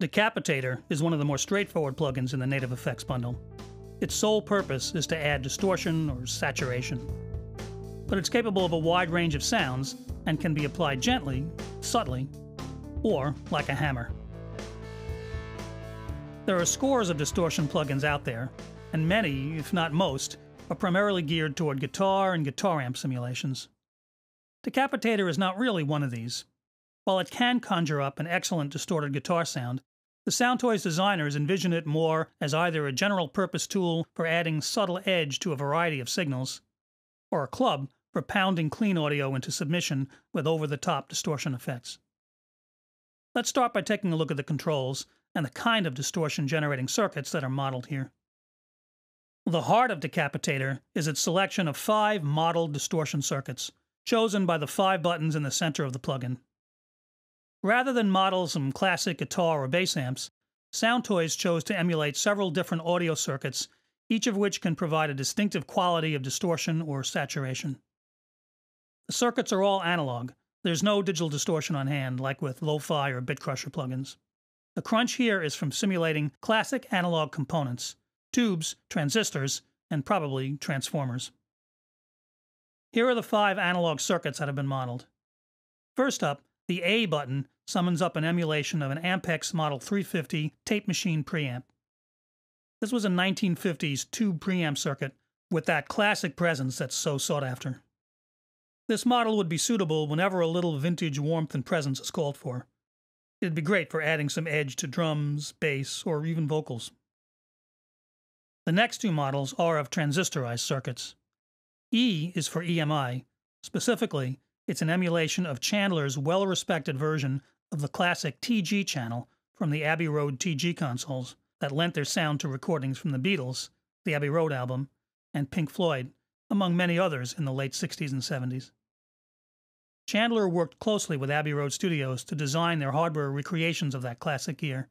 Decapitator is one of the more straightforward plugins in the native effects bundle. Its sole purpose is to add distortion or saturation. But it's capable of a wide range of sounds and can be applied gently, subtly, or like a hammer. There are scores of distortion plugins out there, and many, if not most, are primarily geared toward guitar and guitar amp simulations. Decapitator is not really one of these. While it can conjure up an excellent distorted guitar sound, the Soundtoys designers envision it more as either a general-purpose tool for adding subtle edge to a variety of signals, or a club for pounding clean audio into submission with over-the-top distortion effects. Let's start by taking a look at the controls and the kind of distortion-generating circuits that are modeled here. The heart of Decapitator is its selection of 5 modeled distortion circuits, chosen by the 5 buttons in the center of the plugin. Rather than model some classic guitar or bass amps, Soundtoys chose to emulate several different audio circuits, each of which can provide a distinctive quality of distortion or saturation. The circuits are all analog. There's no digital distortion on hand, like with lo-fi or bit crusher plugins. The crunch here is from simulating classic analog components, tubes, transistors, and probably transformers. Here are the 5 analog circuits that have been modeled. First up, the A button summons up an emulation of an Ampex Model 350 tape machine preamp. This was a 1950s tube preamp circuit with that classic presence that's so sought after. This model would be suitable whenever a little vintage warmth and presence is called for. It'd be great for adding some edge to drums, bass, or even vocals. The next 2 models are of transistorized circuits. E is for EMI. Specifically, it's an emulation of Chandler's well-respected version of the classic TG channel from the Abbey Road TG consoles that lent their sound to recordings from the Beatles, the Abbey Road album, and Pink Floyd, among many others in the late 60s and 70s. Chandler worked closely with Abbey Road Studios to design their hardware recreations of that classic gear,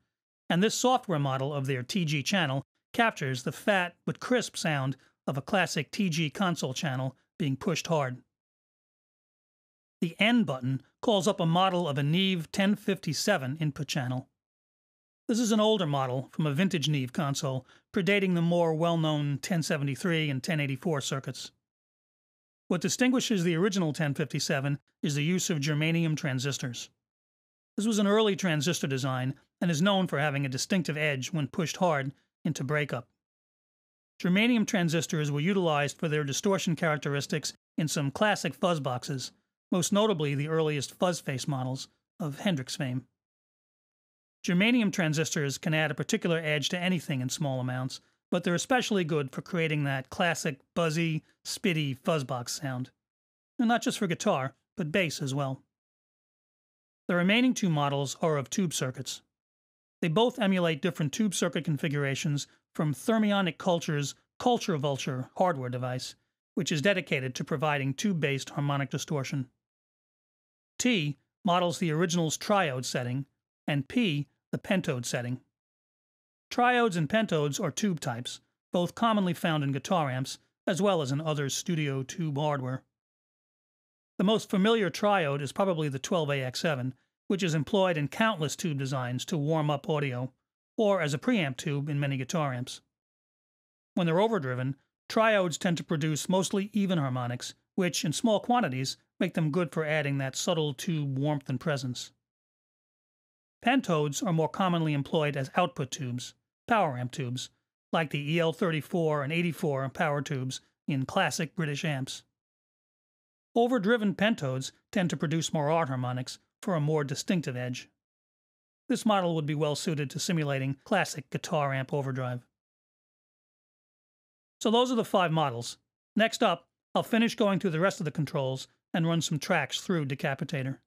and this software model of their TG channel captures the fat but crisp sound of a classic TG console channel being pushed hard. The N button calls up a model of a Neve 1057 input channel. This is an older model from a vintage Neve console, predating the more well-known 1073 and 1084 circuits. What distinguishes the original 1057 is the use of germanium transistors. This was an early transistor design and is known for having a distinctive edge when pushed hard into breakup. Germanium transistors were utilized for their distortion characteristics in some classic fuzz boxes, most notably the earliest fuzz face models of Hendrix fame. Germanium transistors can add a particular edge to anything in small amounts, but they're especially good for creating that classic buzzy, spitty fuzzbox sound. And not just for guitar, but bass as well. The remaining 2 models are of tube circuits. They both emulate different tube circuit configurations from Thermionic Culture's Culture Vulture hardware device, which is dedicated to providing tube-based harmonic distortion. T models the original's triode setting, and P the pentode setting. Triodes and pentodes are tube types, both commonly found in guitar amps, as well as in other studio tube hardware. The most familiar triode is probably the 12AX7, which is employed in countless tube designs to warm up audio, or as a preamp tube in many guitar amps. When they're overdriven, triodes tend to produce mostly even harmonics, which, in small quantities, make them good for adding that subtle tube warmth and presence. Pentodes are more commonly employed as output tubes, power amp tubes, like the EL34 and 84 power tubes in classic British amps. Overdriven pentodes tend to produce more art harmonics for a more distinctive edge. This model would be well suited to simulating classic guitar amp overdrive. So those are the 5 models. Next up, I'll finish going through the rest of the controls and run some tracks through Decapitator.